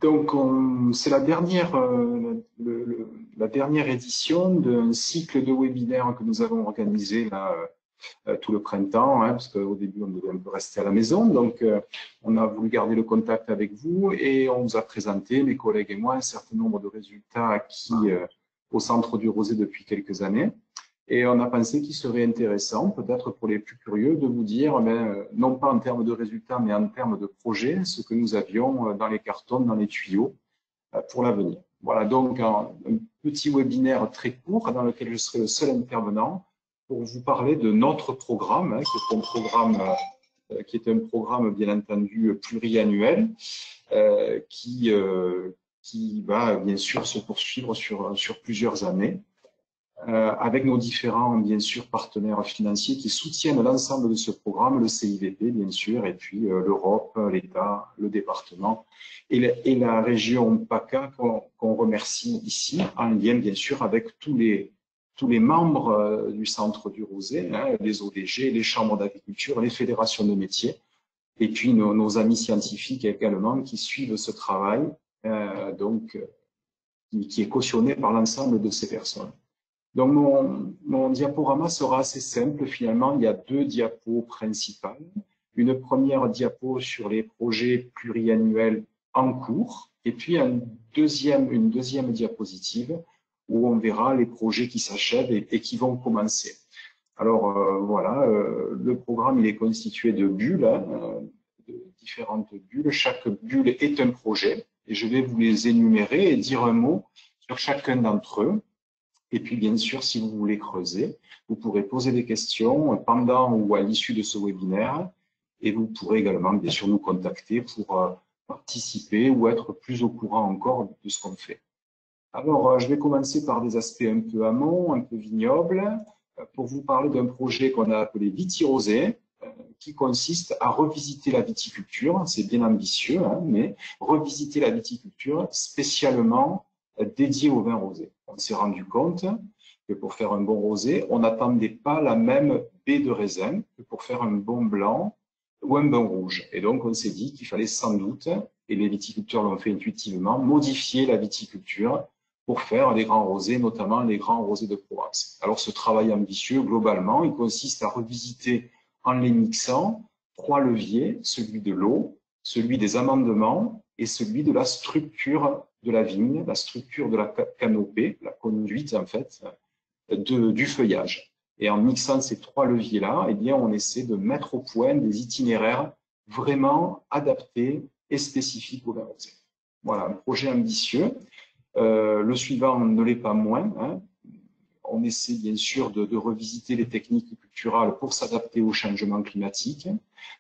Donc, c'est la dernière, la dernière édition d'un cycle de webinaires que nous avons organisé là, tout le printemps, hein, parce qu'au début, on devait un peu rester à la maison. Donc, on a voulu garder le contact avec vous et on vous a présenté, mes collègues et moi, un certain nombre de résultats acquis au Centre du Rosé depuis quelques années. Et on a pensé qu'il serait intéressant, peut-être pour les plus curieux, de vous dire, non pas en termes de résultats, mais en termes de projets, ce que nous avions dans les cartons, dans les tuyaux pour l'avenir. Voilà donc un petit webinaire très court dans lequel je serai le seul intervenant pour vous parler de notre programme, hein, qui est un programme bien entendu pluriannuel, qui va bien sûr se poursuivre sur plusieurs années. Avec nos différents, bien sûr, partenaires financiers qui soutiennent l'ensemble de ce programme, le CIVP, bien sûr, et puis l'Europe, l'État, le département et la région PACA qu'on remercie ici, en lien, bien sûr, avec tous les membres du Centre du Rosé, hein, les ODG, les chambres d'agriculture, les fédérations de métiers, et puis nos amis scientifiques également qui suivent ce travail, qui est cautionné par l'ensemble de ces personnes. Donc, mon diaporama sera assez simple. Finalement, il y a deux diapos principales. Une première diapo sur les projets pluriannuels en cours et puis une deuxième diapositive où on verra les projets qui s'achèvent et qui vont commencer. Alors, voilà, le programme, il est constitué de bulles, hein, de différentes bulles. Chaque bulle est un projet et je vais vous les énumérer et dire un mot sur chacun d'entre eux. Et puis, bien sûr, si vous voulez creuser, vous pourrez poser des questions pendant ou à l'issue de ce webinaire. Et vous pourrez également, bien sûr, nous contacter pour participer ou être plus au courant encore de ce qu'on fait. Alors, je vais commencer par des aspects un peu amont, un peu vignobles, pour vous parler d'un projet qu'on a appelé Vitirosé, qui consiste à revisiter la viticulture. C'est bien ambitieux, hein, mais revisiter la viticulture spécialement dédiée au vin rosé. On s'est rendu compte que pour faire un bon rosé, on n'attendait pas la même baie de raisin que pour faire un bon blanc ou un bon rouge. Et donc, on s'est dit qu'il fallait sans doute, et les viticulteurs l'ont fait intuitivement, modifier la viticulture pour faire des grands rosés, notamment les grands rosés de Provence. Alors, ce travail ambitieux, globalement, il consiste à revisiter en les mixant trois leviers, celui de l'eau, celui des amendements et celui de la structure de la vigne, la structure de la canopée, la conduite en fait, du feuillage. Et en mixant ces trois leviers-là, eh bien, on essaie de mettre au point des itinéraires vraiment adaptés et spécifiques au vin rosé. Voilà, un projet ambitieux. Le suivant ne l'est pas moins, hein. On essaie bien sûr de revisiter les techniques culturales pour s'adapter au changement climatique.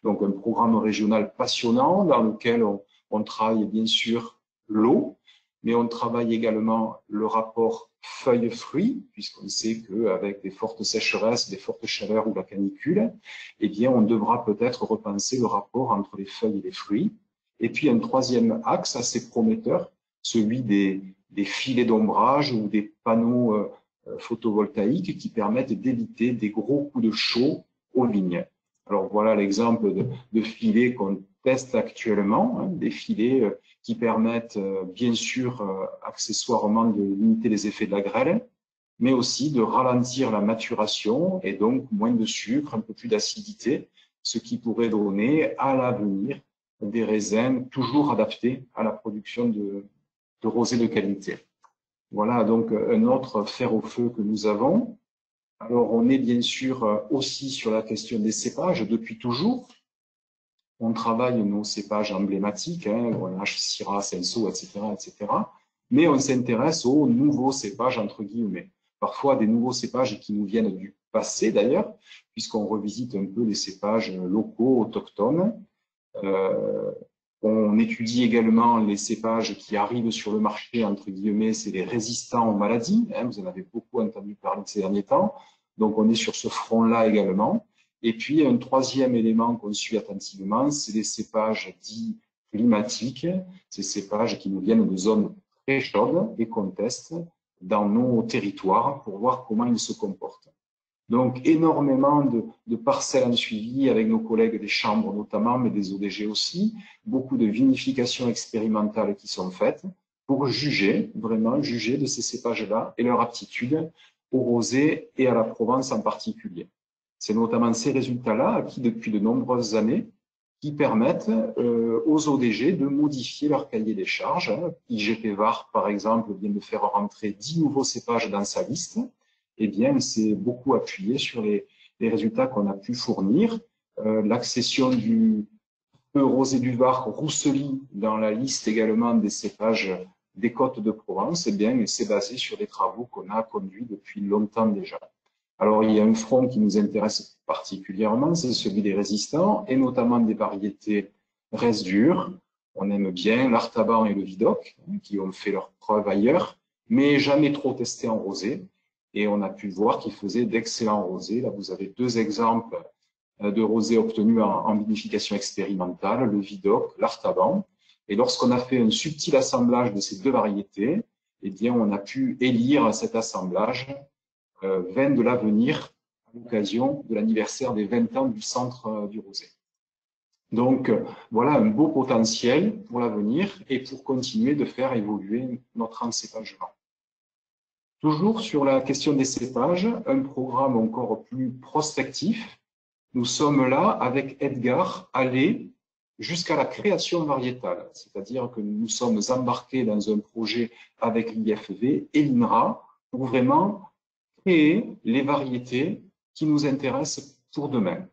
Donc un programme régional passionnant dans lequel on travaille bien sûr l'eau, mais on travaille également le rapport feuilles-fruits, puisqu'on sait qu'avec des fortes sécheresses, des fortes chaleurs ou la canicule, eh bien on devra peut-être repenser le rapport entre les feuilles et les fruits. Et puis un troisième axe assez prometteur, celui des filets d'ombrage ou des panneaux photovoltaïques qui permettent d'éviter des gros coups de chaud aux vignes. Alors voilà l'exemple de filets qu'on teste actuellement, hein, des filets qui permettent bien sûr accessoirement de limiter les effets de la grêle, mais aussi de ralentir la maturation et donc moins de sucre, un peu plus d'acidité, ce qui pourrait donner à l'avenir des raisins toujours adaptés à la production de rosé de qualité. Voilà donc un autre fer au feu que nous avons. Alors, on est bien sûr aussi sur la question des cépages depuis toujours. On travaille nos cépages emblématiques, hein, Grenache, Syrah, Cinsault, etc., etc. Mais on s'intéresse aux nouveaux cépages, entre guillemets. Parfois, des nouveaux cépages qui nous viennent du passé, d'ailleurs, puisqu'on revisite un peu les cépages locaux, autochtones. On étudie également les cépages qui arrivent sur le marché, entre guillemets, c'est les résistants aux maladies. Hein, vous en avez beaucoup entendu parler ces derniers temps. Donc, on est sur ce front-là également. Et puis, un troisième élément qu'on suit attentivement, c'est les cépages dits climatiques, ces cépages qui nous viennent de zones très chaudes et qu'on teste dans nos territoires pour voir comment ils se comportent. Donc, énormément de parcelles en suivi avec nos collègues des chambres notamment, mais des ODG aussi. Beaucoup de vinifications expérimentales qui sont faites pour juger, vraiment juger de ces cépages-là et leur aptitude au rosé et à la Provence en particulier. C'est notamment ces résultats-là, acquis depuis de nombreuses années, qui permettent aux ODG de modifier leur cahier des charges. IGP VAR, par exemple, vient de faire rentrer 10 nouveaux cépages dans sa liste. Eh bien, c'est beaucoup appuyé sur les résultats qu'on a pu fournir. L'accession du rosé du Var Rousselis dans la liste également des cépages des côtes de Provence, eh bien, c'est basé sur des travaux qu'on a conduits depuis longtemps déjà. Alors, il y a un front qui nous intéresse particulièrement, c'est celui des résistants, et notamment des variétés Resdure. On aime bien l'Artaban et le Vidocq, qui ont fait leurs preuves ailleurs, mais jamais trop testés en rosé. Et on a pu voir qu'ils faisaient d'excellents rosés. Là, vous avez deux exemples de rosés obtenus en vinification expérimentale, le Vidocq, l'Artaban. Et lorsqu'on a fait un subtil assemblage de ces deux variétés, eh bien, on a pu élire cet assemblage vin de l'avenir à l'occasion de l'anniversaire des 20 ans du centre du rosé. Donc, voilà un beau potentiel pour l'avenir et pour continuer de faire évoluer notre encépagement. Toujours sur la question des cépages, un programme encore plus prospectif. Nous sommes là avec Edgar allés jusqu'à la création variétale, c'est-à-dire que nous sommes embarqués dans un projet avec l'IFV et l'INRA pour vraiment créer les variétés qui nous intéressent pour demain.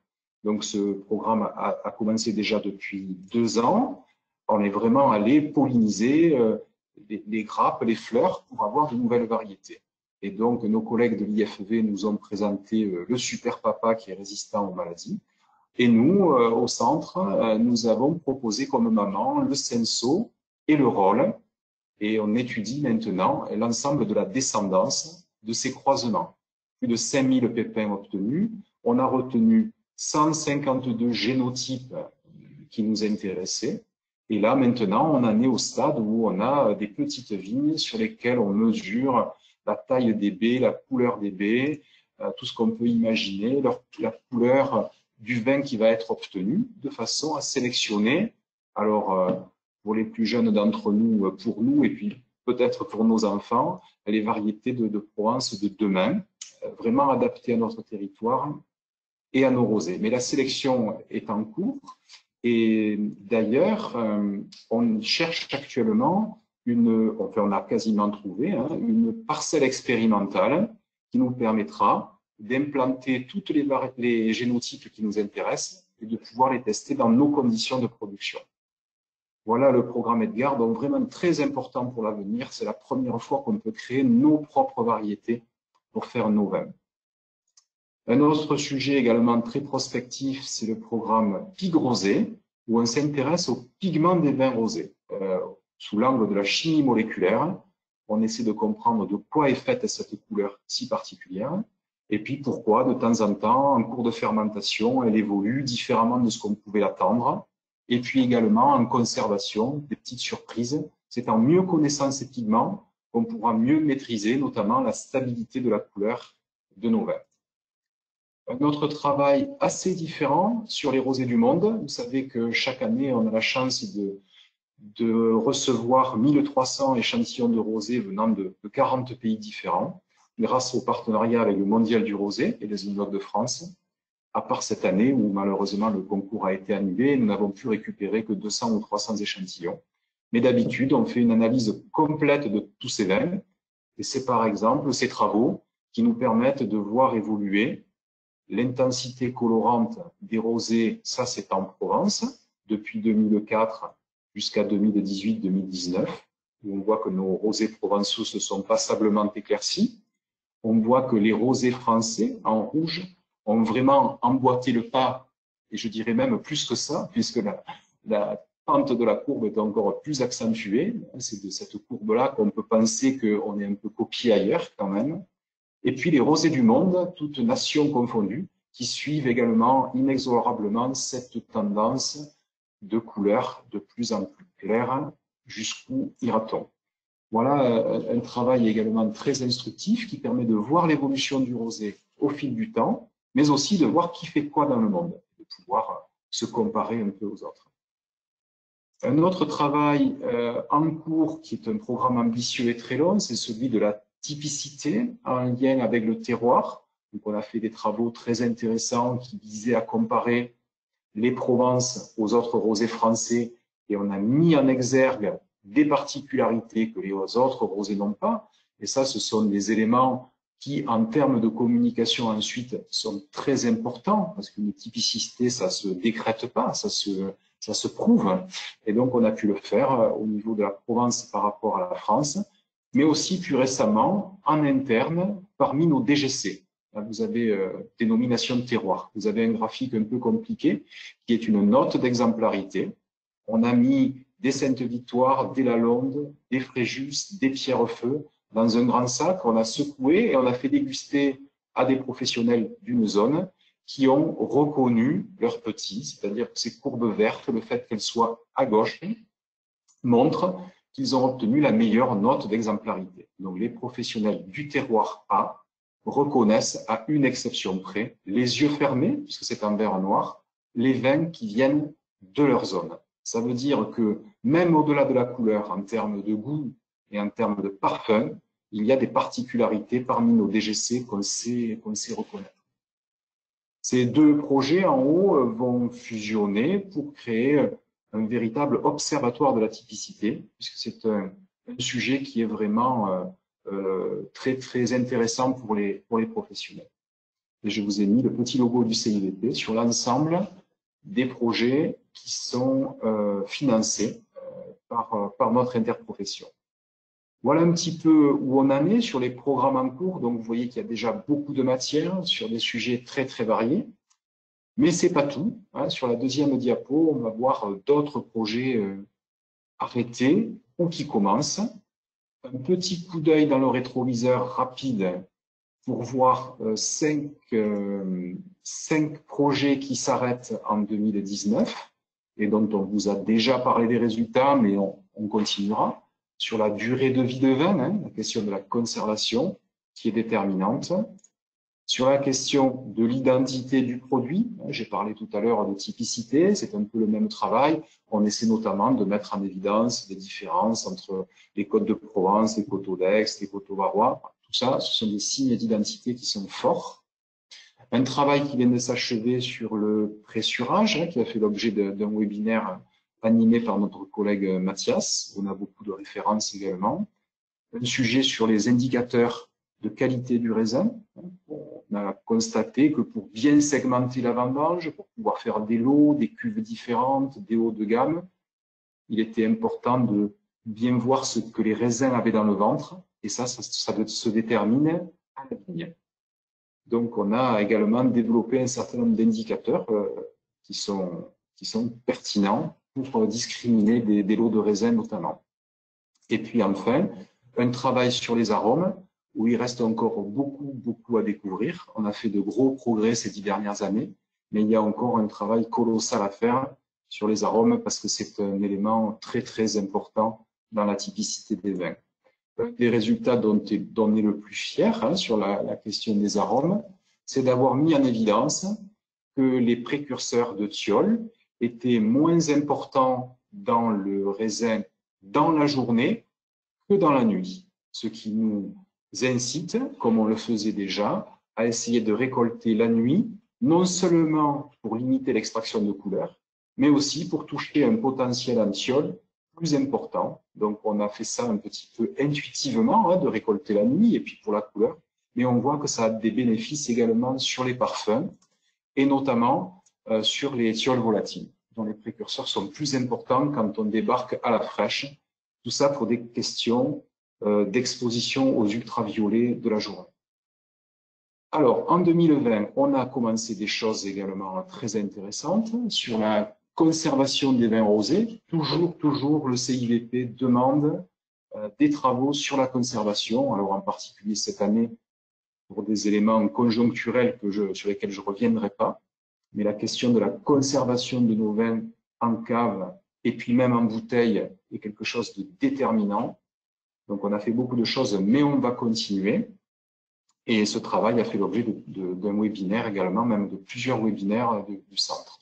Donc ce programme a commencé déjà depuis 2 ans. On est vraiment allé polliniser les grappes, les fleurs pour avoir de nouvelles variétés. Et donc nos collègues de l'IFV nous ont présenté le Super Papa qui est résistant aux maladies. Et nous, au centre, nous avons proposé comme maman le Senso et le Roll. Et on étudie maintenant l'ensemble de la descendance de ces croisements. Plus de 5000 pépins obtenus. On a retenu 152 génotypes qui nous intéressaient. Et là, maintenant, on en est au stade où on a des petites vignes sur lesquelles on mesure la taille des baies, la couleur des baies, tout ce qu'on peut imaginer, la couleur du vin qui va être obtenu, de façon à sélectionner. Alors, pour les plus jeunes d'entre nous, pour nous, et puis peut-être pour nos enfants, les variétés de Provence de demain, vraiment adaptées à notre territoire et à nos rosés. Mais la sélection est en cours et d'ailleurs, on cherche actuellement enfin on a quasiment trouvé une parcelle expérimentale qui nous permettra d'implanter toutes les génotypes qui nous intéressent et de pouvoir les tester dans nos conditions de production. Voilà le programme Edgar, donc vraiment très important pour l'avenir. C'est la première fois qu'on peut créer nos propres variétés pour faire nos vins. Un autre sujet également très prospectif, c'est le programme PIG Rosé, où on s'intéresse aux pigments des vins rosés. Sous l'angle de la chimie moléculaire, on essaie de comprendre de quoi est faite cette couleur si particulière, et puis pourquoi, de temps en temps, en cours de fermentation, elle évolue différemment de ce qu'on pouvait attendre. Et puis également en conservation, des petites surprises. C'est en mieux connaissant ces pigments qu'on pourra mieux maîtriser notamment la stabilité de la couleur de nos vins. Un autre travail assez différent sur les rosés du monde. Vous savez que chaque année, on a la chance de recevoir 1300 échantillons de rosés venant de 40 pays différents, grâce au partenariat avec le Mondial du Rosé et les Vignobles de France. À part cette année où malheureusement le concours a été annulé, nous n'avons pu récupérer que 200 ou 300 échantillons. Mais d'habitude, on fait une analyse complète de tous ces vins. Et c'est par exemple ces travaux qui nous permettent de voir évoluer l'intensité colorante des rosés, ça c'est en Provence, depuis 2004 jusqu'à 2018-2019, où on voit que nos rosés provençaux se sont passablement éclaircis. On voit que les rosés français, en rouge, ont vraiment emboîté le pas, et je dirais même plus que ça, puisque la pente de la courbe est encore plus accentuée. C'est de cette courbe-là qu'on peut penser qu'on est un peu copié ailleurs quand même. Et puis les rosés du monde, toutes nations confondues, qui suivent également inexorablement cette tendance de couleur de plus en plus claire. Jusqu'où ira-t-on? Voilà un travail également très instructif qui permet de voir l'évolution du rosé au fil du temps, mais aussi de voir qui fait quoi dans le monde, de pouvoir se comparer un peu aux autres. Un autre travail en cours, qui est un programme ambitieux et très long, c'est celui de la typicité en lien avec le terroir. Donc, on a fait des travaux très intéressants qui visaient à comparer les Provences aux autres rosés français et on a mis en exergue des particularités que les autres rosés n'ont pas. Et ça, ce sont des éléments qui, en termes de communication ensuite, sont très importants parce qu'une typicité, ça se décrète pas, ça se prouve. Et donc, on a pu le faire au niveau de la Provence par rapport à la France, mais aussi plus récemment en interne parmi nos DGC. Là, vous avez dénomination de terroir. Vous avez un graphique un peu compliqué qui est une note d'exemplarité. On a mis des Sainte-Victoire, des Lalonde, des Fréjus, des Pierrefeu dans un grand sac. On a secoué et on a fait déguster à des professionnels d'une zone qui ont reconnu leurs petits, c'est-à-dire que ces courbes vertes, le fait qu'elles soient à gauche, montre qu'ils ont obtenu la meilleure note d'exemplarité. Donc les professionnels du terroir A reconnaissent à une exception près, les yeux fermés, puisque c'est en vert noir, les vins qui viennent de leur zone. Ça veut dire que même au-delà de la couleur, en termes de goût et en termes de parfum, il y a des particularités parmi nos DGC qu'on sait reconnaître. Ces deux projets en haut vont fusionner pour créer un véritable observatoire de la typicité, puisque c'est un sujet qui est vraiment très, très intéressant pour les professionnels. Et je vous ai mis le petit logo du CIVP sur l'ensemble des projets qui sont financés par notre interprofession. Voilà un petit peu où on en est sur les programmes en cours. Donc, vous voyez qu'il y a déjà beaucoup de matière sur des sujets très, très variés. Mais c'est pas tout. Hein. Sur la deuxième diapo, on va voir d'autres projets arrêtés ou qui commencent. Un petit coup d'œil dans le rétroviseur rapide pour voir cinq projets qui s'arrêtent en 2019 et dont on vous a déjà parlé des résultats, mais on continuera. Sur la durée de vie de vin, hein, la question de la conservation qui est déterminante. Sur la question de l'identité du produit, j'ai parlé tout à l'heure de typicité, c'est un peu le même travail. On essaie notamment de mettre en évidence les différences entre les côtes de Provence, les coteaux d'Aix, les coteaux varois. Tout ça, ce sont des signes d'identité qui sont forts. Un travail qui vient de s'achever sur le pressurage, hein, qui a fait l'objet d'un webinaire animé par notre collègue Mathias. On a beaucoup de références également. Un sujet sur les indicateurs de qualité du raisin. On a constaté que pour bien segmenter la vendange, pour pouvoir faire des lots, des cuves différentes, des hauts de gamme, il était important de bien voir ce que les raisins avaient dans le ventre. Et ça se détermine à la vigne. Donc, on a également développé un certain nombre d'indicateurs qui sont pertinents pour discriminer des lots de raisins notamment. Et puis enfin, un travail sur les arômes où il reste encore beaucoup à découvrir. On a fait de gros progrès ces 10 dernières années, mais il y a encore un travail colossal à faire sur les arômes parce que c'est un élément très, très important dans la typicité des vins. Un des résultats dont on est le plus fier hein, sur la question des arômes, c'est d'avoir mis en évidence que les précurseurs de thiol étaient moins importants dans le raisin dans la journée que dans la nuit, ce qui nous incite, comme on le faisait déjà, à essayer de récolter la nuit, non seulement pour limiter l'extraction de couleurs, mais aussi pour toucher un potentiel en thiol plus important. Donc, on a fait ça un petit peu intuitivement, hein, de récolter la nuit et puis pour la couleur, mais on voit que ça a des bénéfices également sur les parfums et notamment sur les thiols volatiles, dont les précurseurs sont plus importants quand on débarque à la fraîche. Tout ça pour des questions d'exposition aux ultraviolets de la journée. Alors, en 2020, on a commencé des choses également très intéressantes sur la conservation des vins rosés. Toujours, le CIVP demande des travaux sur la conservation. Alors, en particulier cette année, pour des éléments conjoncturels sur lesquels je ne reviendrai pas. Mais la question de la conservation de nos vins en cave et puis même en bouteille est quelque chose de déterminant. Donc, on a fait beaucoup de choses, mais on va continuer. Et ce travail a fait l'objet d'un webinaire également, même de plusieurs webinaires du centre.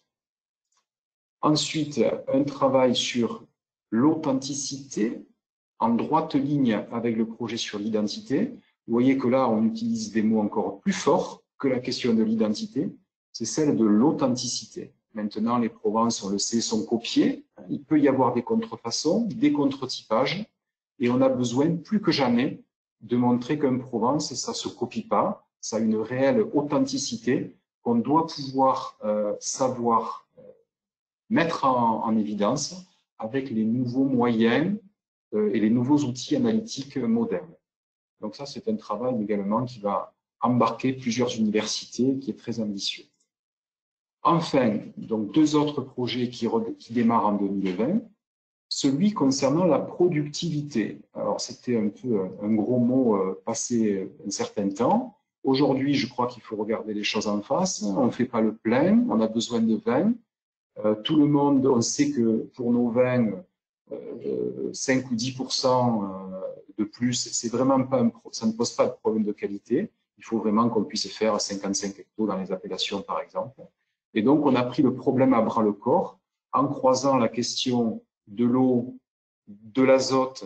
Ensuite, un travail sur l'authenticité en droite ligne avec le projet sur l'identité. Vous voyez que là, on utilise des mots encore plus forts que la question de l'identité. C'est celle de l'authenticité. Maintenant, les provences, on le sait, sont copiées. Il peut y avoir des contrefaçons, des contretypages. Et on a besoin, plus que jamais, de montrer qu'un Provence, ça ne se copie pas. Ça a une réelle authenticité qu'on doit pouvoir savoir mettre en évidence avec les nouveaux moyens et les nouveaux outils analytiques modernes. Donc ça, c'est un travail également qui va embarquer plusieurs universités, qui est très ambitieux. Enfin, donc deux autres projets qui démarrent en 2020. Celui concernant la productivité. Alors, c'était un peu un gros mot passé un certain temps. Aujourd'hui, je crois qu'il faut regarder les choses en face. On ne fait pas le plein, on a besoin de vin. Tout le monde, on sait que pour nos vins, 5 ou 10% de plus, c'est vraiment pas ça ne pose pas de problème de qualité. Il faut vraiment qu'on puisse faire 55 hectos dans les appellations, par exemple. Et donc, on a pris le problème à bras le corps en croisant la question de l'eau, de l'azote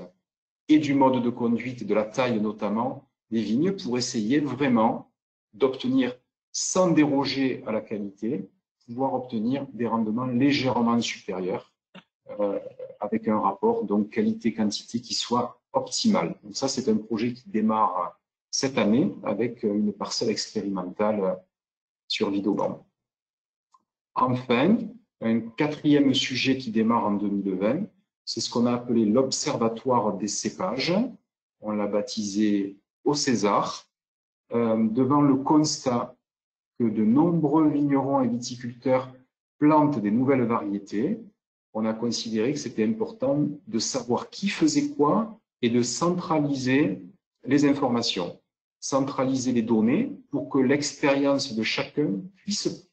et du mode de conduite, de la taille notamment, des vignes pour essayer vraiment d'obtenir, sans déroger à la qualité, pouvoir obtenir des rendements légèrement supérieurs avec un rapport donc qualité-quantité qui soit optimal. Donc ça, c'est un projet qui démarre cette année avec une parcelle expérimentale sur Vidoban. Enfin, un quatrième sujet qui démarre en 2020, c'est ce qu'on a appelé l'Observatoire des cépages. On l'a baptisé au César, devant le constat que de nombreux vignerons et viticulteurs plantent des nouvelles variétés. On a considéré que c'était important de savoir qui faisait quoi et de centraliser les informations, centraliser les données pour que l'expérience de chacun puisse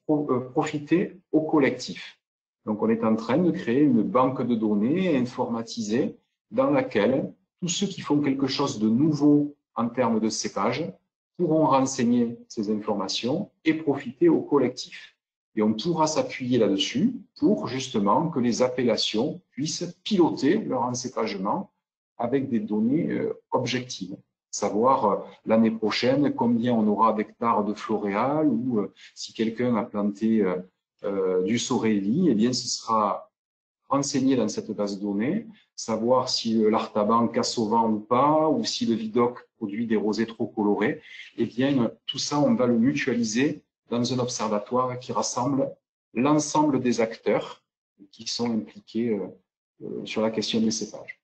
profiter au collectif. Donc, on est en train de créer une banque de données informatisée dans laquelle tous ceux qui font quelque chose de nouveau en termes de cépage pourront renseigner ces informations et profiter au collectif. Et on pourra s'appuyer là-dessus pour justement que les appellations puissent piloter leur encépagement avec des données objectives. Savoir l'année prochaine combien on aura d'hectares de floréal ou si quelqu'un a planté du Sorelli, eh bien ce sera renseigné dans cette base de données, savoir si l'Artaban casse au vent ou pas, ou si le Vidoc produit des rosés trop colorés, eh bien tout ça on va le mutualiser dans un observatoire qui rassemble l'ensemble des acteurs qui sont impliqués sur la question des cépages.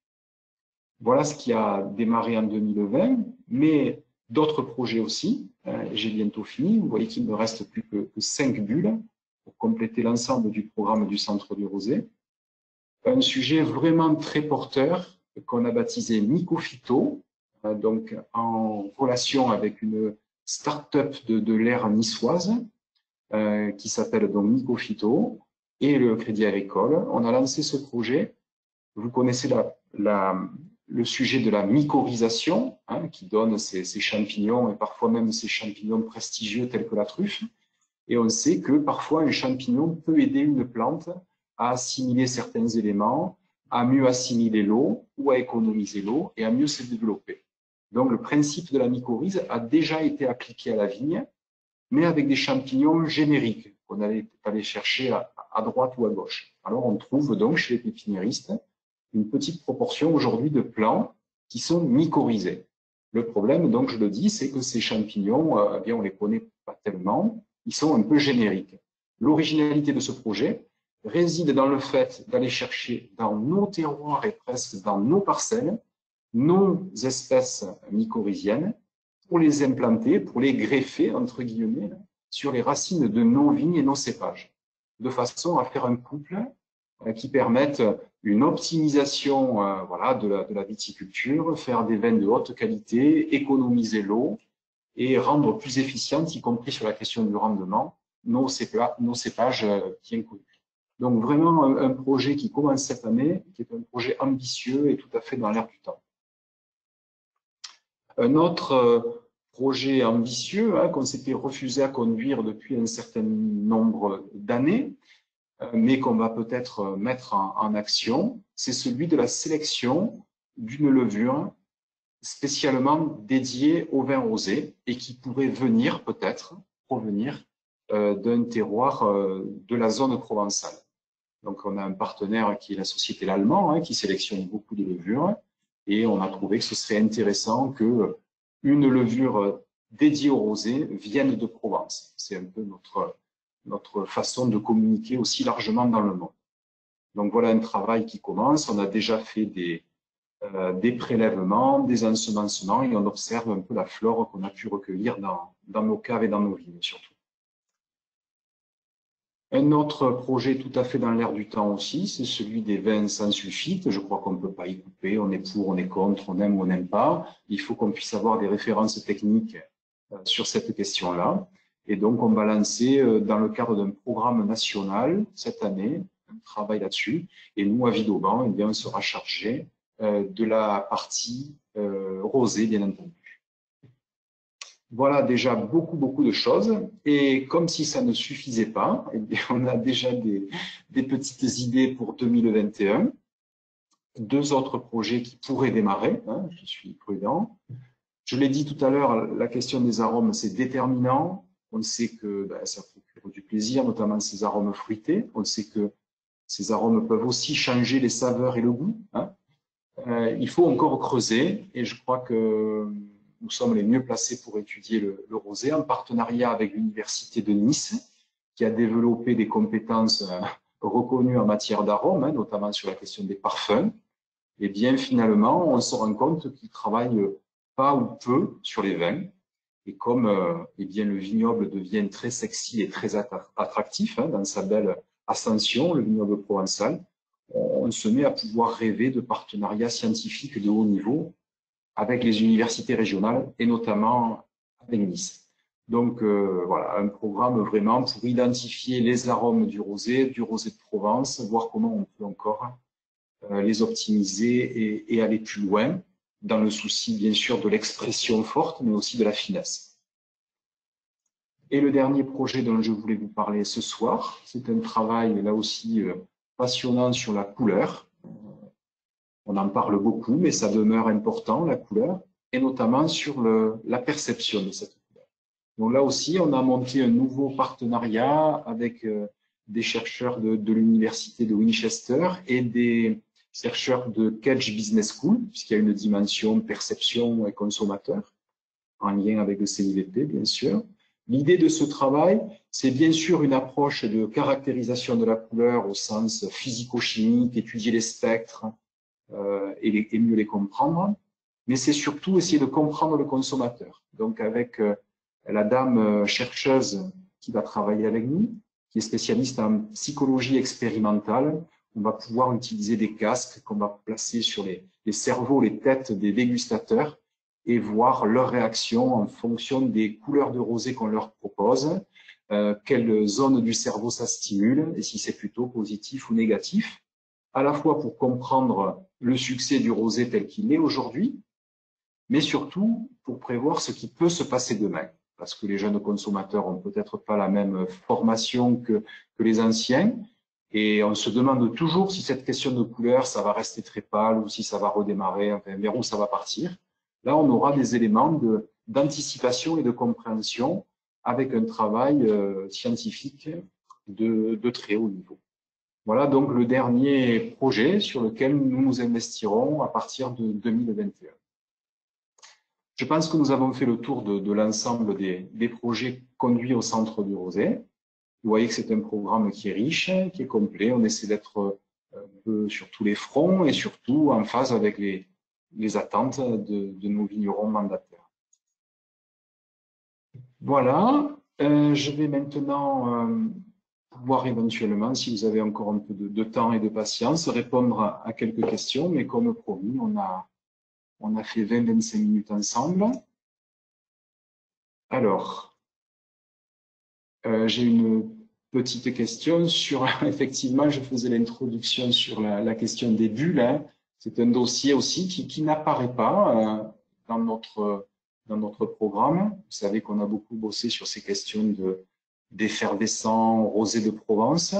Voilà ce qui a démarré en 2020, mais d'autres projets aussi. J'ai bientôt fini. Vous voyez qu'il ne me reste plus que 5 bulles pour compléter l'ensemble du programme du Centre du Rosé. Un sujet vraiment très porteur qu'on a baptisé Mycophyto, donc en relation avec une start-up de l'ère niçoise qui s'appelle donc Mycophyto et le Crédit Agricole. On a lancé ce projet. Vous connaissez le sujet de la mycorhisation, qui donne ces champignons et parfois même ces champignons prestigieux tels que la truffe. Et on sait que parfois un champignon peut aider une plante à assimiler certains éléments, à mieux assimiler l'eau ou à économiser l'eau et à mieux se développer. Donc le principe de la mycorhize a déjà été appliqué à la vigne, mais avec des champignons génériques qu'on allait aller chercher à droite ou à gauche. Alors on trouve donc chez les pépiniéristes une petite proportion aujourd'hui de plants qui sont mycorhizés. Le problème, donc je le dis, c'est que ces champignons, eh bien, on les connaît pas tellement, ils sont un peu génériques. L'originalité de ce projet réside dans le fait d'aller chercher dans nos terroirs et presque dans nos parcelles nos espèces mycorhiziennes pour les implanter, pour les greffer, entre guillemets, sur les racines de nos vignes et nos cépages, de façon à faire un couple qui permette une optimisation voilà, de la viticulture, faire des vins de haute qualité, économiser l'eau et rendre plus efficiente, y compris sur la question du rendement, nos cépages bien connus. Donc vraiment un projet qui commence cette année, qui est un projet ambitieux et tout à fait dans l'air du temps. Un autre projet ambitieux qu'on s'était refusé à conduire depuis un certain nombre d'années, mais qu'on va peut-être mettre en action, c'est celui de la sélection d'une levure spécialement dédiée au vin rosé et qui pourrait venir peut-être provenir d'un terroir de la zone provençale. Donc on a un partenaire qui est la société L'Allemand qui sélectionne beaucoup de levures et on a trouvé que ce serait intéressant que une levure dédiée au rosé vienne de Provence. C'est un peu notre façon de communiquer aussi largement dans le monde. Donc voilà un travail qui commence. On a déjà fait des prélèvements, des ensemencements et on observe un peu la flore qu'on a pu recueillir dans nos caves et dans nos vignes surtout. Un autre projet tout à fait dans l'air du temps aussi, c'est celui des vins sans sulfite. Je crois qu'on ne peut pas y couper, on est pour, on est contre, on aime ou on n'aime pas. Il faut qu'on puisse avoir des références techniques sur cette question-là. Et donc, on va lancer dans le cadre d'un programme national cette année, un travail là-dessus. Et nous, à Vidauban, eh bien, on sera chargé de la partie rosée, bien entendu. Voilà déjà beaucoup de choses. Et comme si ça ne suffisait pas, eh bien, on a déjà des petites idées pour 2021. Deux autres projets qui pourraient démarrer, je suis prudent. Je l'ai dit tout à l'heure, la question des arômes, c'est déterminant. On sait que ça procure du plaisir, notamment ces arômes fruités. On sait que ces arômes peuvent aussi changer les saveurs et le goût. Il faut encore creuser et je crois que nous sommes les mieux placés pour étudier le rosé en partenariat avec l'Université de Nice qui a développé des compétences reconnues en matière d'arômes, notamment sur la question des parfums. Et bien finalement, on se rend compte qu'ils travaillent pas ou peu sur les vins. Et comme eh bien, le vignoble devient très sexy et très attractif dans sa belle ascension, le vignoble provençal, on se met à pouvoir rêver de partenariats scientifiques de haut niveau avec les universités régionales et notamment avec Nice. Donc voilà, un programme vraiment pour identifier les arômes du rosé de Provence, voir comment on peut encore les optimiser et aller plus loin dans le souci bien sûr de l'expression forte, mais aussi de la finesse. Et le dernier projet dont je voulais vous parler ce soir, c'est un travail là aussi passionnant sur la couleur. On en parle beaucoup, mais ça demeure important, la couleur, et notamment sur la perception de cette couleur. Donc là aussi, on a monté un nouveau partenariat avec des chercheurs de l'université de Winchester et des chercheurs de Kedge Business School, puisqu'il y a une dimension perception et consommateur, en lien avec le CIVP, bien sûr. L'idée de ce travail, c'est bien sûr une approche de caractérisation de la couleur au sens physico-chimique, étudier les spectres et mieux les comprendre, mais c'est surtout essayer de comprendre le consommateur. Donc avec la dame chercheuse qui va travailler avec nous, qui est spécialiste en psychologie expérimentale, on va pouvoir utiliser des casques qu'on va placer sur les cerveaux, les têtes des dégustateurs et voir leur réaction en fonction des couleurs de rosé qu'on leur propose, quelle zone du cerveau ça stimule et si c'est plutôt positif ou négatif, à la fois pour comprendre le succès du rosé tel qu'il est aujourd'hui, mais surtout pour prévoir ce qui peut se passer demain. Parce que les jeunes consommateurs ont peut-être pas la même formation que les anciens. Et on se demande toujours si cette question de couleur, ça va rester très pâle ou si ça va redémarrer, enfin, vers où ça va partir. Là, on aura des éléments d'anticipation et de compréhension avec un travail scientifique de très haut niveau. Voilà donc le dernier projet sur lequel nous nous investirons à partir de 2021. Je pense que nous avons fait le tour de l'ensemble des projets conduits au Centre du Rosé. Vous voyez que c'est un programme qui est riche, qui est complet. On essaie d'être un peu sur tous les fronts et surtout en phase avec les attentes de nos vignerons mandataires. Voilà, je vais maintenant pouvoir éventuellement, si vous avez encore un peu de temps et de patience, répondre à quelques questions, mais comme promis, on a fait 20-25 minutes ensemble. Alors, j'ai une petite question sur, effectivement, je faisais l'introduction sur la question des bulles. C'est un dossier aussi qui n'apparaît pas dans dans notre programme. Vous savez qu'on a beaucoup bossé sur ces questions d'effervescent rosé de Provence.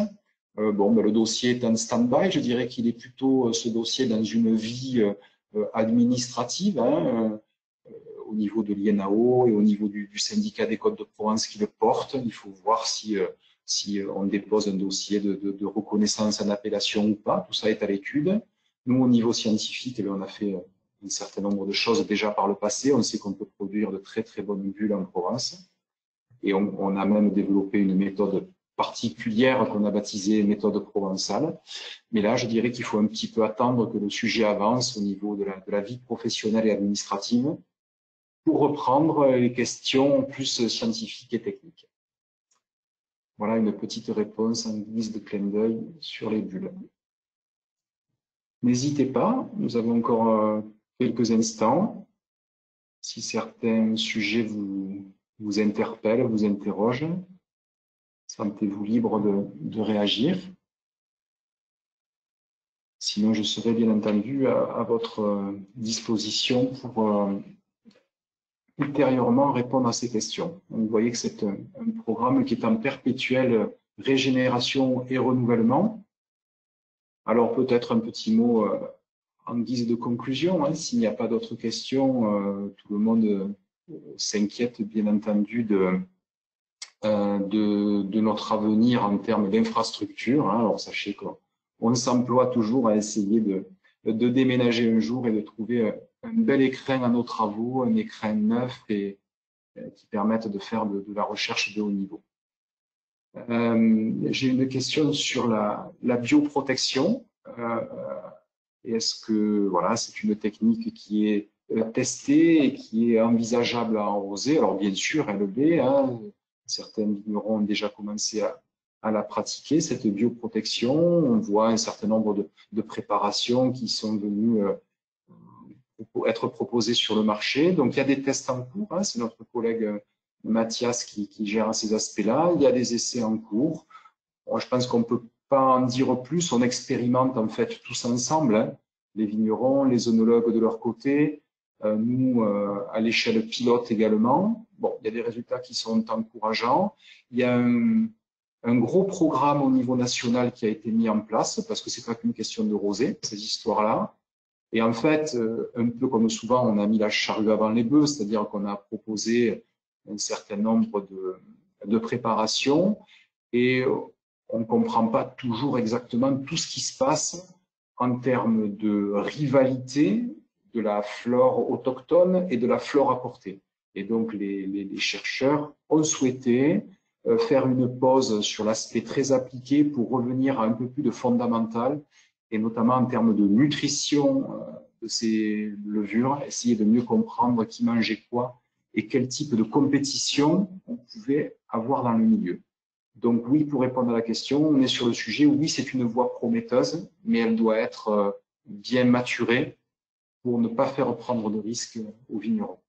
Le dossier est en stand-by. Je dirais qu'il est plutôt ce dossier dans une vie administrative, au niveau de l'INAO et au niveau du syndicat des Côtes de Provence qui le porte. Il faut voir si on dépose un dossier de reconnaissance en appellation ou pas. Tout ça est à l'étude. Nous, au niveau scientifique, on a fait un certain nombre de choses déjà par le passé. On sait qu'on peut produire de très très bonnes bulles en Provence. Et on a même développé une méthode particulière qu'on a baptisée méthode provençale. Mais là, je dirais qu'il faut un petit peu attendre que le sujet avance au niveau de la vie professionnelle et administrative pour reprendre les questions plus scientifiques et techniques. Voilà une petite réponse en guise de clin d'œil sur les bulles. N'hésitez pas, nous avons encore quelques instants. Si certains sujets vous interpellent, vous interrogent, sentez-vous libre de réagir. Sinon, je serai bien entendu à votre disposition pour ultérieurement répondre à ces questions. Donc, vous voyez que c'est un programme qui est en perpétuelle régénération et renouvellement. Alors, peut-être un petit mot en guise de conclusion. S'il n'y a pas d'autres questions, tout le monde s'inquiète bien entendu de notre avenir en termes d'infrastructure. Alors, sachez qu'on s'emploie toujours à essayer de déménager un jour et de trouver un bel écrin à nos travaux, un écrin neuf et qui permette de faire de la recherche de haut niveau. J'ai une question sur la bioprotection. Est-ce que voilà, c'est une technique qui est testée et qui est envisageable à arroser? Alors bien sûr, elle l'est. Certains vignerons ont déjà commencé à la pratiquer, cette bioprotection. On voit un certain nombre de préparations qui sont venues être proposées sur le marché. Donc, il y a des tests en cours. C'est notre collègue Mathias qui gère ces aspects-là. Il y a des essais en cours. Bon, je pense qu'on ne peut pas en dire plus. On expérimente en fait tous ensemble, les vignerons, les œnologues de leur côté, nous à l'échelle pilote également. Bon, il y a des résultats qui sont encourageants. Il y a un gros programme au niveau national qui a été mis en place parce que c'est pas qu'une question de rosée, ces histoires-là. Et en fait, un peu comme souvent, on a mis la charrue avant les bœufs, c'est-à-dire qu'on a proposé un certain nombre de préparations et on ne comprend pas toujours exactement tout ce qui se passe en termes de rivalité de la flore autochtone et de la flore apportée. Et donc, les chercheurs ont souhaité faire une pause sur l'aspect très appliqué pour revenir à un peu plus de fondamental, et notamment en termes de nutrition de ces levures, essayer de mieux comprendre qui mangeait quoi et quel type de compétition on pouvait avoir dans le milieu. Donc oui, pour répondre à la question, on est sur le sujet. Oui, c'est une voie prometteuse, mais elle doit être bien maturée pour ne pas faire prendre de risques aux vignerons.